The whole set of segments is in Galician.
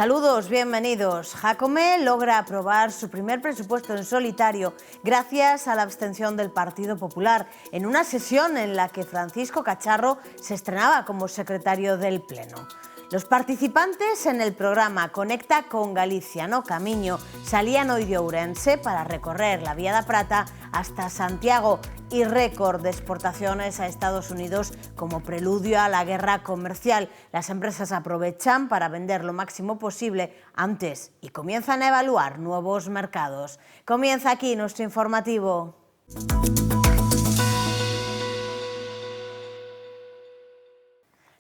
Saludos, bienvenidos. Jácome logra aprobar su primer presupuesto en solitario gracias a la abstención del Partido Popular en una sesión en la que Francisco Cacharro se estrenaba como secretario del Pleno. Los participantes en el programa Conecta con Galicia no Camiño salían hoy de Ourense para recorrer la Vía da Prata hasta Santiago y récord de exportaciones a Estados Unidos como preludio a la guerra comercial. Las empresas aprovechan para vender lo máximo posible antes y comienzan a evaluar nuevos mercados. Comienza aquí nuestro informativo.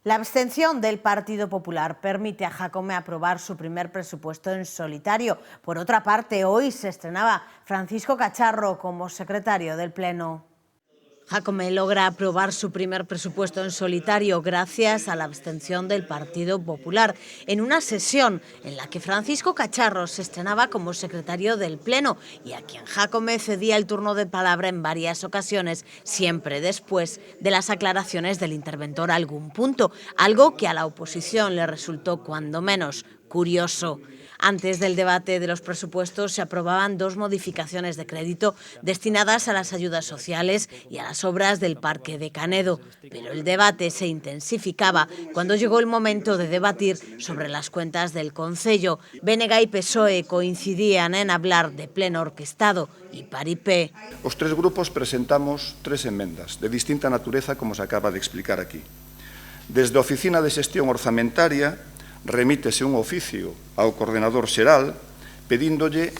La abstención del Partido Popular permite a Jácome aprobar su primer presupuesto en solitario. Por otra parte, hoy se estrenaba Francisco Cacharro como secretario del Pleno. Jácome logra aprobar su primer presupuesto en solitario gracias a la abstención del Partido Popular en una sesión en la que Francisco Cacharro se estrenaba como secretario del Pleno y a quien Jácome cedía el turno de palabra en varias ocasiones, siempre después de las aclaraciones del interventor a algún punto, algo que a la oposición le resultó cuando menos curioso. Antes del debate de los presupuestos se aprobaban dos modificaciones de crédito destinadas a las ayudas sociales y a las obras del Parque de Canedo, pero el debate se intensificaba cuando llegó el momento de debatir sobre las cuentas del Concello. BNG y PSOE coincidían en hablar de pleno orquestado y paripé. Os tres grupos presentamos tres enmendas de distinta natureza, como se acaba de explicar aquí. Desde a Oficina de Xestión Orzamentaria remítese un oficio ao coordenador xeral pedíndolle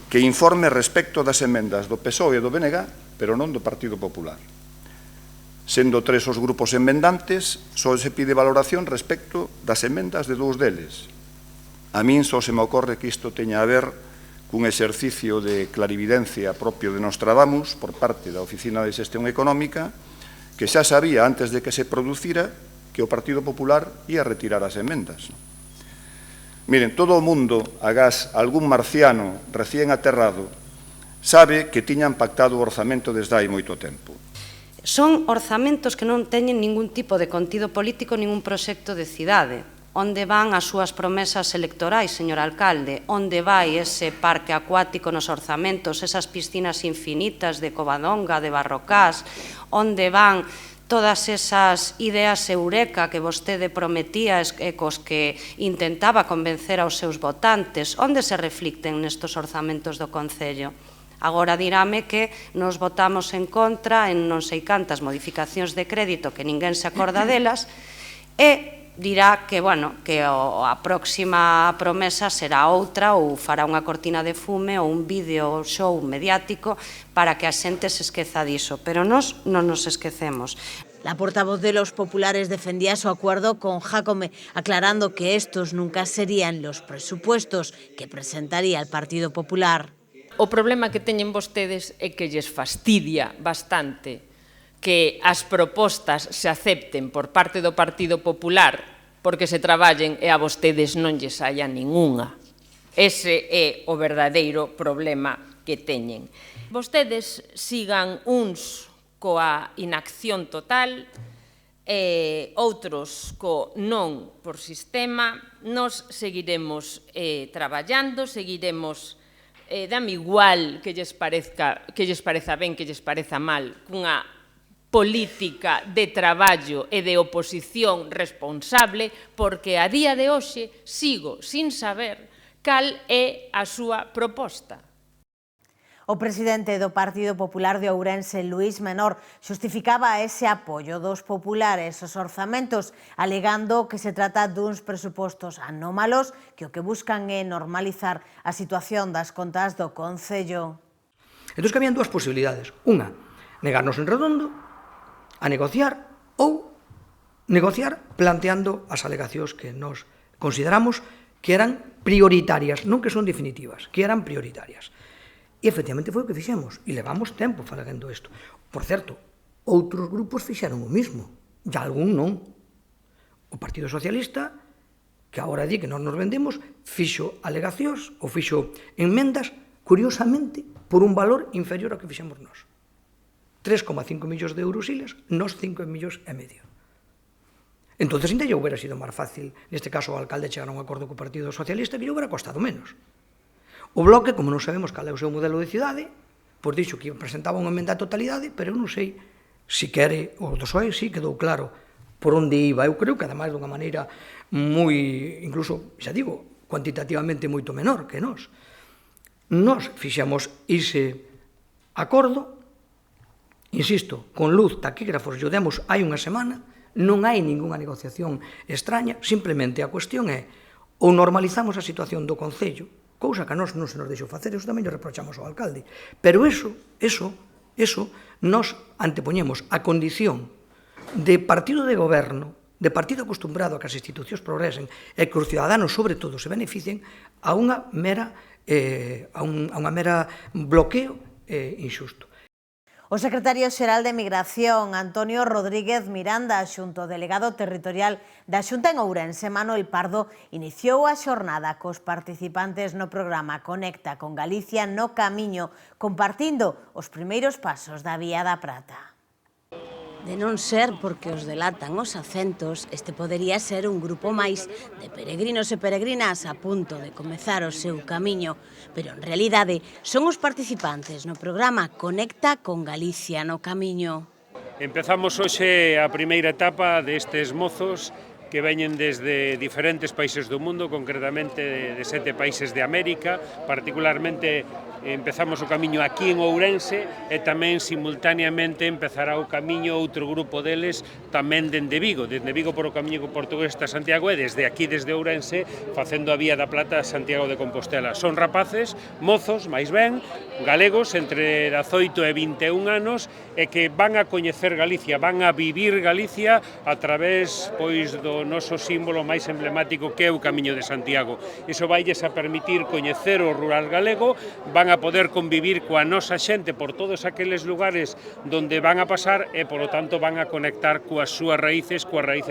que informe respecto das emendas do PSOE e do BNG, pero non do Partido Popular. Sendo tres os grupos enmendantes, só se pide valoración respecto das emendas de dous deles. A min só se me ocorre que isto teña a ver cun exercicio de clarividencia propio de Nostradamus por parte da Oficina de Xestión Económica, que xa sabía antes de que se producira que o Partido Popular ia retirar as emendas. Miren, todo o mundo, agás algún marciano recién aterrado, sabe que tiñan pactado o orzamento desde hai moito tempo. Son orzamentos que non teñen ningún tipo de contido político, ningún proxecto de cidade. Onde van as súas promesas electorais, señor alcalde? Onde vai ese parque acuático nos orzamentos, esas piscinas infinitas de Covadonga, de Barrocás? Onde van todas esas ideas eureka que vostede prometía e cos que intentaba convencer aos seus votantes? Onde se reflicten nestos orzamentos do Concello? Agora dirame que nos votamos en contra en non sei cantas modificacións de crédito que ninguén se acorda delas e dirá que, bueno, que a próxima promesa será outra ou fará unha cortina de fume ou un vídeo show mediático para que a xente se esqueza diso, pero nós non nos esquecemos. La portavoz de los populares defendía su acuerdo con Jácome, aclarando que estos nunca serían los presupuestos que presentaría el Partido Popular. O problema que teñen vostedes é que lles fastidia bastante que as propostas se acepten por parte do Partido Popular porque se traballen e a vostedes non lles saia ningunha. Ese é o verdadeiro problema que teñen. Vostedes sigan uns coa inacción total, outros co non por sistema. Nos seguiremos traballando, seguiremos dame igual que lles pareza ben, que lles pareza mal, cunha política de traballo e de oposición responsable, porque a día de hoxe sigo sin saber cal é a súa proposta. O presidente do Partido Popular de Ourense, Luís Menor, xustificaba ese apoio dos populares aos orzamentos, alegando que se trata duns presupostos anómalos que o que buscan é normalizar a situación das contas do Concello. Entón, que habían dúas posibilidades. Unha, negarnos en redondo a negociar ou negociar planteando as alegacións que nos consideramos que eran prioritarias, non que son definitivas, que eran prioritarias. E, efectivamente, foi o que fixemos. E levamos tempo falando isto. Por certo, outros grupos fixeron o mismo. E algún non. O Partido Socialista, que agora di que non nos vendemos, fixo alegacións ou fixo enmendas, curiosamente, por un valor inferior ao que fixemos nós. 3,5 millóns de euros iles, nós 5,5 millóns. Entón, ainda lle houbera sido máis fácil, neste caso, o alcalde chegar a un acordo co Partido Socialista, que lle houbera costado menos. O Bloque, como non sabemos cal é o seu modelo de cidade, pois dixo que presentaba unha emenda a totalidade, pero eu non sei se quere, o do PSOE sí quedou claro por onde iba. Eu creo que, ademais, dunha maneira moi, incluso, xa digo, cuantitativamente moito menor que nós. Nós fixemos ese acordo, insisto, con luz, taquígrafos, e o demos hai unha semana, non hai ningunha negociación extraña, simplemente a cuestión é ou normalizamos a situación do Concello, cousa que a nós non se nos deixou facer, eso tamén lle reprochamos ao alcalde, pero eso, nos antepoñemos a condición de partido de goberno, de partido acostumbrado a que as institucións progresen e que os ciudadanos, sobre todo, se beneficien a unha mera bloqueo injusto. O secretario xeral de Migración, Antonio Rodríguez Miranda, xunto ao delegado territorial da Xunta en Ourense, Manuel Pardo, iniciou a xornada cos participantes no programa Conecta con Galicia no Camiño, compartindo os primeiros pasos da Vía da Prata. De non ser porque os delatan os acentos, este podería ser un grupo máis de peregrinos e peregrinas a punto de comezar o seu camiño, pero en realidade son os participantes no programa Conecta con Galicia no Camiño. Empezamos hoxe a primeira etapa destes mozos que veñen desde diferentes países do mundo, concretamente de 7 países de América, particularmente empezamos o camiño aquí en Ourense e tamén simultaneamente empezará o camiño outro grupo deles tamén dende Vigo por o camiño portugués hasta Santiago e desde aquí, desde Ourense, facendo a Vía da Plata a Santiago de Compostela. Son rapaces, mozos, máis ben, galegos entre 18 e 21 anos e que van a coñecer Galicia, van a vivir Galicia a través do noso símbolo máis emblemático que é o Camiño de Santiago. Iso vailles a permitir coñecer o rural galego, van a poder convivir coa nosa xente por todos aqueles lugares donde van a pasar e, polo tanto, van a conectar coas súas raíces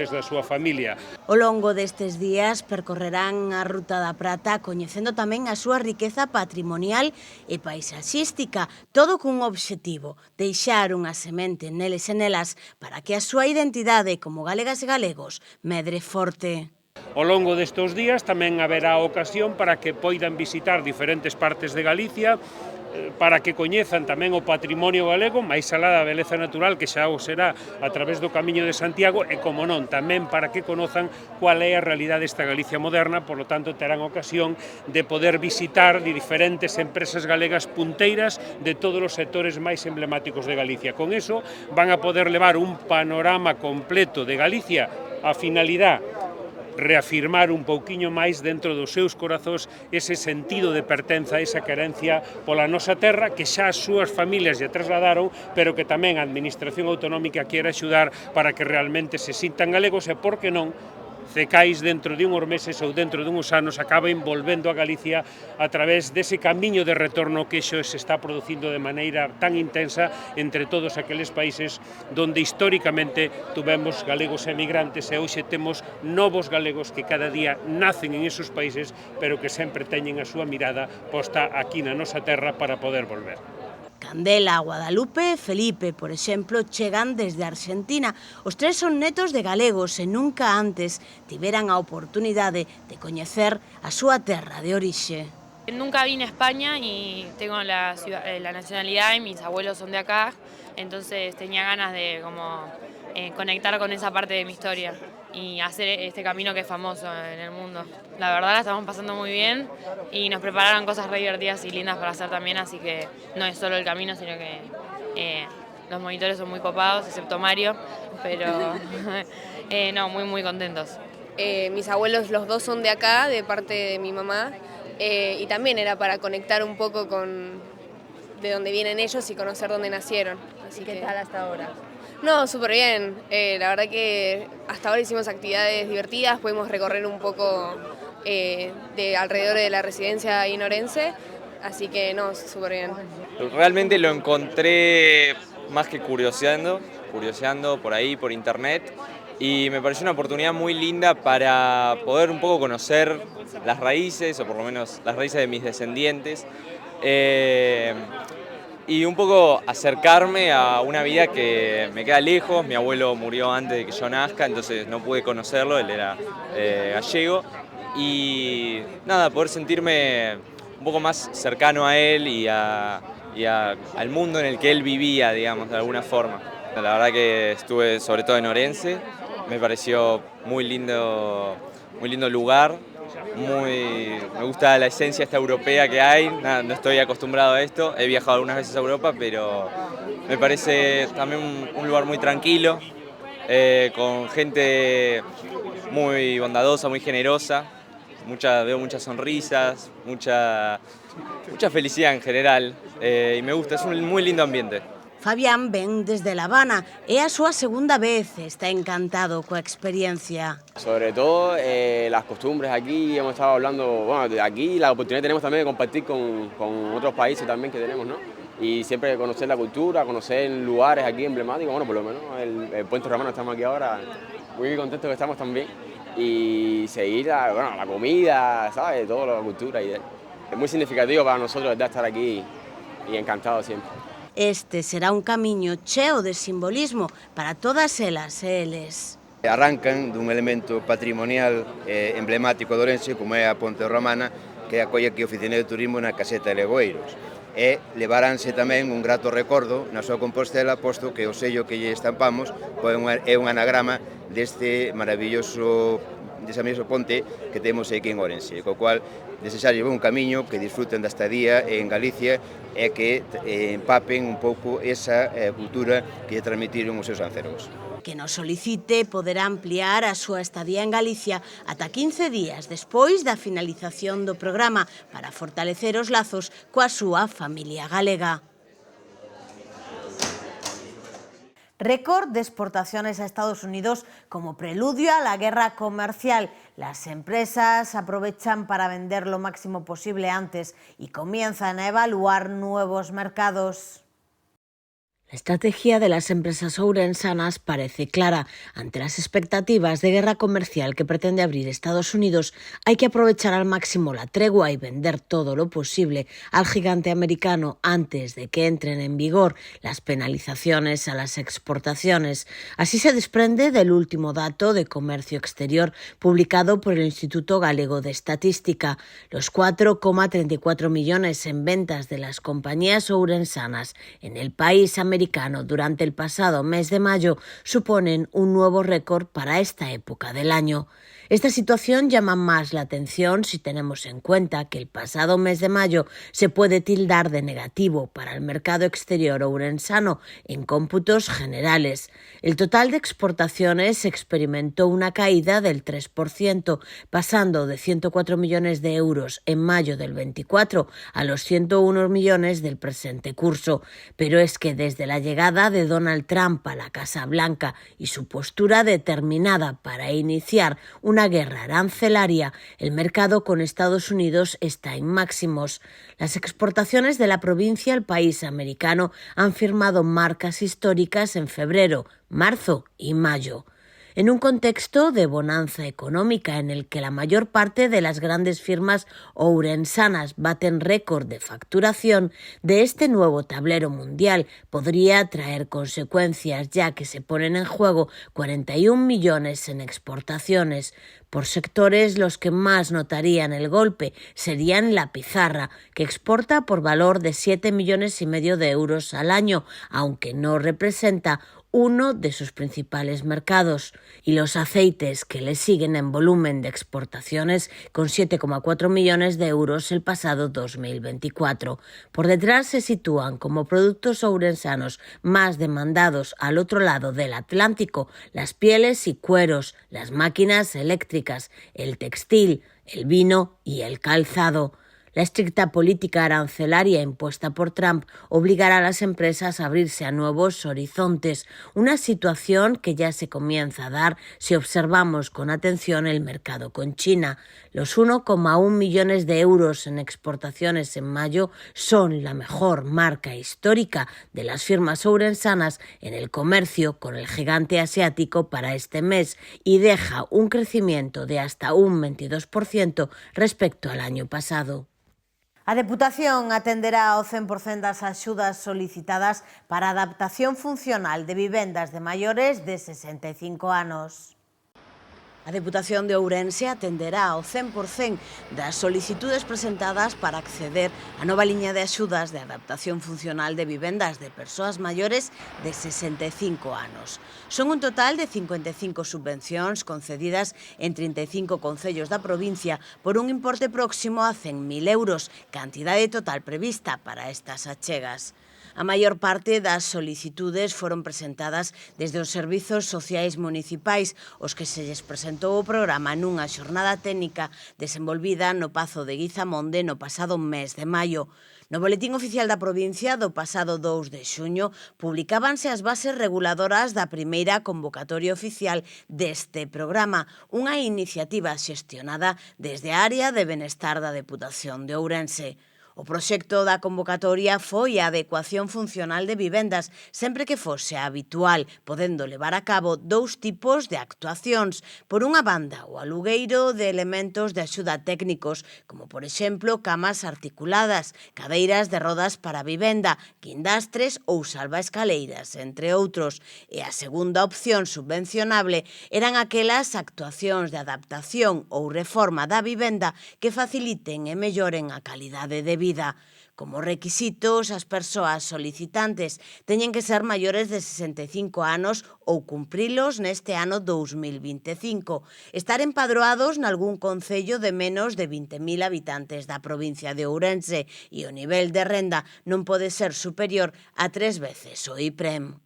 da súa familia. Ao longo destes días percorrerán a Ruta da Prata coñecendo tamén a súa riqueza patrimonial e paisaxística, todo cun obxectivo, deixar unha semente neles e nelas para que a súa identidade como galegas e galegos medre forte. Ao longo destes días tamén haberá ocasión para que poidan visitar diferentes partes de Galicia, para que coñezan tamén o patrimonio galego, máis alá da beleza natural que xa o será a través do Camiño de Santiago e, como non, tamén para que conozan cual é a realidade desta Galicia moderna, por lo tanto terán ocasión de poder visitar diferentes empresas galegas punteiras de todos os sectores máis emblemáticos de Galicia. Con eso van a poder levar un panorama completo de Galicia, a finalidade reafirmar un pouquiño máis dentro dos seus corazóns ese sentido de pertenza, esa querencia pola nosa terra que xa as súas familias lle trasladaron, pero que tamén a Administración Autonómica quere axudar para que realmente se sintan galegos e, por que non, Cecais dentro de uns meses ou dentro de uns anos acaben volvendo a Galicia a través dese camiño de retorno que xo se está producindo de maneira tan intensa entre todos aqueles países donde históricamente tuvemos galegos emigrantes e hoxe temos novos galegos que cada día nacen en esos países pero que sempre teñen a súa mirada posta aquí na nosa terra para poder volver. Candela, Guadalupe e Felipe, por exemplo, chegan desde Argentina. Os tres son netos de galegos e nunca antes tiveran a oportunidade de coñecer a súa terra de orixe. Nunca vine a España y tengo la nacionalidad y mis abuelos son de acá, entonces tenía ganas de conectar con esa parte de mi historia y hacer este camino que es famoso en el mundo. La verdad la estamos pasando muy bien y nos prepararon cosas re divertidas y lindas para hacer también, así que no es solo el camino, sino que los monitores son muy copados, excepto Mario, pero no, muy contentos. Mis abuelos los dos son de acá, de parte de mi mamá, y también era para conectar un poco con de dónde vienen ellos y conocer dónde nacieron. Así ¿Qué tal hasta ahora? No, súper bien. La verdad que hasta ahora hicimos actividades divertidas, pudimos recorrer un poco de alrededor de la residencia en Ourense, así que no, súper bien. Realmente lo encontré más que curioseando por ahí, por internet, y me pareció una oportunidad muy linda para poder un poco conocer las raíces, o por lo menos las raíces de mis descendientes, y un poco acercarme a una vida que me queda lejos. Mi abuelo murió antes de que yo nazca, entonces no pude conocerlo, él era gallego, y nada, poder sentirme un poco más cercano a él y al mundo en el que él vivía, digamos, de alguna forma. La verdad que estuve sobre todo en Orense, me pareció muy lindo lugar. Me gusta la esencia esta europea que hay, no estoy acostumbrado a esto, he viajado algunas veces a Europa, pero me parece también un lugar muy tranquilo, con gente muy bondadosa, muy generosa, veo muchas sonrisas, mucha felicidad en general, y me gusta, es un muy lindo ambiente. Fabián ven desde La Habana e a súa segunda vez está encantado coa experiencia. Sobre todo las costumbres aquí, hemos estado hablando, bueno, de aquí la oportunidad que tenemos también de compartir con otros países también que tenemos, ¿no? Y siempre conocer la cultura, conocer lugares aquí emblemáticos, bueno, por lo menos el Puente Romano, estamos aquí ahora, muy contentos que estamos también, y seguir la comida, ¿sabes? Toda la cultura, y es muy significativo para nosotros, ¿verdad?, estar aquí y encantado siempre. Este será un camiño cheo de simbolismo para todas elas e eles. Arrancan dun elemento patrimonial emblemático de Ourense, como é a Ponte Romana, que acolle aquí a Oficina de Turismo na Caseta de Legoeiros. E levaránse tamén un grato recordo na súa Compostela, posto que o sello que lle estampamos é un anagrama desa maravilloso ponte que temos aquí en Ourense, co cual desexarlle un camiño, que disfruten da estadía en Galicia e que empapen un pouco esa cultura que lle transmitiron os seus ancestros. Que nos solicite poderá ampliar a súa estadía en Galicia ata 15 días despois da finalización do programa para fortalecer os lazos coa súa familia galega. Récord de exportaciones a Estados Unidos como preludio a la guerra comercial. Las empresas aprovechan para vender lo máximo posible antes y comienzan a evaluar nuevos mercados. La estrategia de las empresas ourensanas parece clara. Ante las expectativas de guerra comercial que pretende abrir Estados Unidos, hay que aprovechar al máximo la tregua y vender todo lo posible al gigante americano antes de que entren en vigor las penalizaciones a las exportaciones. Así se desprende del último dato de comercio exterior publicado por el Instituto Galego de Estadística. Los 4,34 millones en ventas de las compañías ourensanas en el país americano durante el pasado mes de mayo suponen un nuevo récord para esta época del año. Esta situación llama más la atención si tenemos en cuenta que el pasado mes de mayo se puede tildar de negativo para el mercado exterior ourensano en cómputos generales. El total de exportaciones experimentó una caída del 3%, pasando de 104 millones de euros en mayo del 24 a los 101 millones del presente curso. Pero es que desde la llegada de Donald Trump a la Casa Blanca y su postura determinada para iniciar una guerra arancelaria, el mercado con Estados Unidos está en máximos. Las exportaciones de la provincia al país americano han firmado marcas históricas en febrero, marzo y mayo. En un contexto de bonanza económica en el que la mayor parte de las grandes firmas ourensanas baten récord de facturación, de este nuevo tablero mundial podría traer consecuencias, ya que se ponen en juego 41 millones en exportaciones. Por sectores, los que más notarían el golpe serían la pizarra, que exporta por valor de 7,5 millones de euros al año, aunque no representa uno de sus principales mercados, y los aceites, que le siguen en volumen de exportaciones con 7,4 millones de euros el pasado 2024. Por detrás se sitúan como productos ourensanos más demandados al otro lado del Atlántico las pieles y cueros, las máquinas eléctricas, el textil, el vino y el calzado. La estricta política arancelaria impuesta por Trump obligará a las empresas a abrirse a nuevos horizontes, una situación que ya se comienza a dar si observamos con atención el mercado con China. Los 1,1 millones de euros en exportaciones en mayo son la mejor marca histórica de las firmas ourensanas en el comercio con el gigante asiático para este mes y deja un crecimiento de hasta un 22% respecto al año pasado. A Deputación atenderá ao 100% das axudas solicitadas para a adaptación funcional de vivendas de maiores de 65 anos. A Deputación de Ourense atenderá ao 100% das solicitudes presentadas para acceder á nova liña de axudas de adaptación funcional de vivendas de persoas maiores de 65 anos. Son un total de 55 subvencións concedidas en 35 concellos da provincia por un importe próximo a 100.000 euros, cantidade total prevista para estas achegas. A maior parte das solicitudes foron presentadas desde os servizos sociais municipais, os que se lles presentou o programa nunha xornada técnica desenvolvida no Pazo de Guizamonde no pasado mes de maio. No Boletín Oficial da Provincia do pasado 2 de xuño publicábanse as bases reguladoras da primeira convocatoria oficial deste programa, unha iniciativa xestionada desde a área de benestar da Deputación de Ourense. O proxecto da convocatoria foi a adecuación funcional de vivendas, sempre que fose habitual, podendo levar a cabo dous tipos de actuacións. Por unha banda, o alugueiro de elementos de axuda técnicos, como por exemplo camas articuladas, cadeiras de rodas para vivenda, guindastres ou salvaescaleiras, entre outros. E a segunda opción subvencionable eran aquelas actuacións de adaptación ou reforma da vivenda que faciliten e melloren a calidade de vida. Como requisitos, as persoas solicitantes teñen que ser maiores de 65 anos ou cumprilos neste ano 2025, estar empadroados nalgún concello de menos de 20.000 habitantes da provincia de Ourense e o nivel de renda non pode ser superior a 3 veces o IPREM.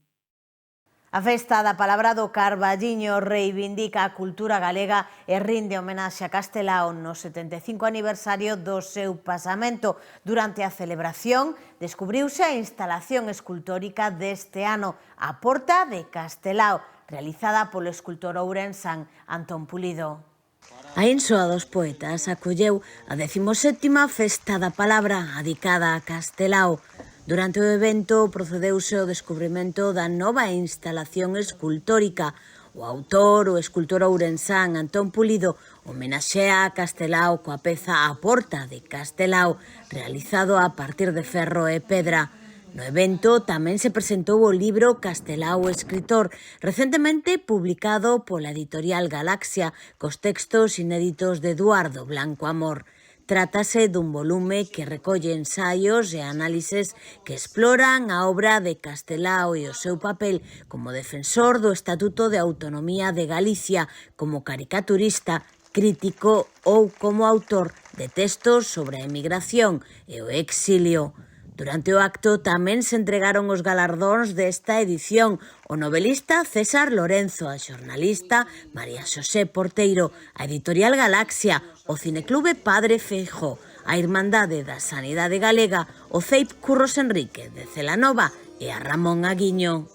A Festa da Palabra do Carballiño reivindica a cultura galega e rinde homenaxe a Castelao no 75 aniversario do seu pasamento. Durante a celebración descubriuse a instalación escultórica deste ano, A Porta de Castelao, realizada polo escultor ourensán Antón Pulido. A Insoa dos Poetas acolleu a 17ª Festa da Palabra adicada a Castelao. Durante o evento procedeuse ao descubrimento da nova instalación escultórica. O autor, o escultor ourensán Antón Pulido, homenaxea a Castelao coa peza A Porta de Castelao, realizado a partir de ferro e pedra. No evento tamén se presentou o libro Castelao Escritor, recentemente publicado pola editorial Galaxia, cos textos inéditos de Eduardo Blanco Amor. Trátase dun volume que recolle ensaios e análises que exploran a obra de Castelao e o seu papel como defensor do Estatuto de Autonomía de Galicia, como caricaturista, crítico ou como autor de textos sobre a emigración e o exilio. Durante o acto tamén se entregaron os galardóns desta edición, o novelista César Lorenzo, a xornalista María Xosé Porteiro, a editorial Galaxia, o Cineclube Padre Feijóo, a Irmandade da Sanidade Galega, o CEIP Curros Enrique de Celanova e a Ramón Aguiño.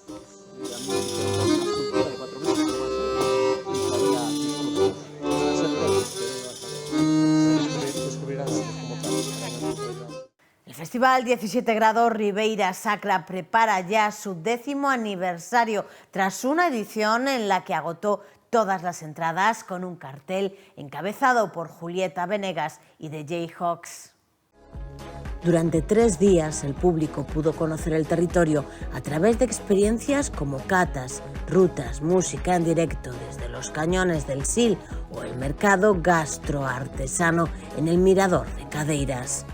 El Festival 17 Grados Ribeira Sacra prepara ya su 10º aniversario tras una edición en la que agotó todas las entradas con un cartel encabezado por Julieta Venegas y The Jayhawks. Durante 3 días el público pudo conocer el territorio a través de experiencias como catas, rutas, música en directo desde los cañones del Sil o el mercado gastroartesano en el Mirador de Cadeiras.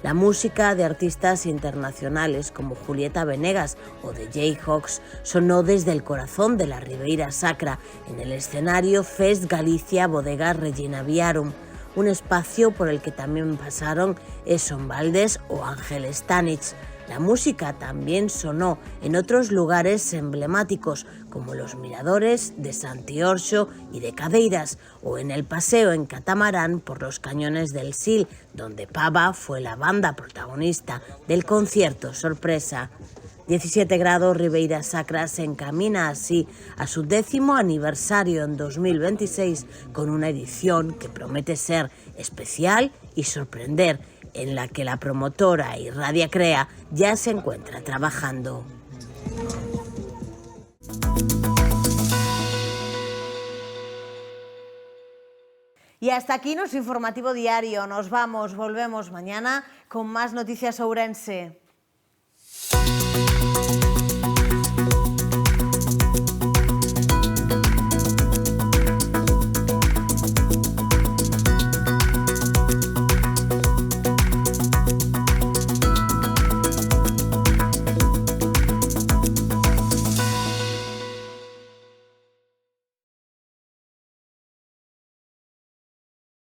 La música de artistas internacionales como Julieta Venegas o The Jayhawks sonó desde el corazón de la Ribeira Sacra en el escenario Fest Galicia Bodegas Regina Viarum, un espacio por el que también pasaron Eson Valdés o Ángel Stanich. La música también sonó en otros lugares emblemáticos como los miradores de Santiorxo y de Cadeiras o en el paseo en catamarán por los cañones del Sil, donde Pava fue la banda protagonista del concierto sorpresa. 17 Grados Ribeira Sacra se encamina así a su 10º aniversario en 2026 con una edición que promete ser especial y sorprender, en la que la promotora Irradia Crea ya se encuentra trabajando. Y hasta aquí nuestro informativo diario. Nos vamos, volvemos mañana con más noticias ourense.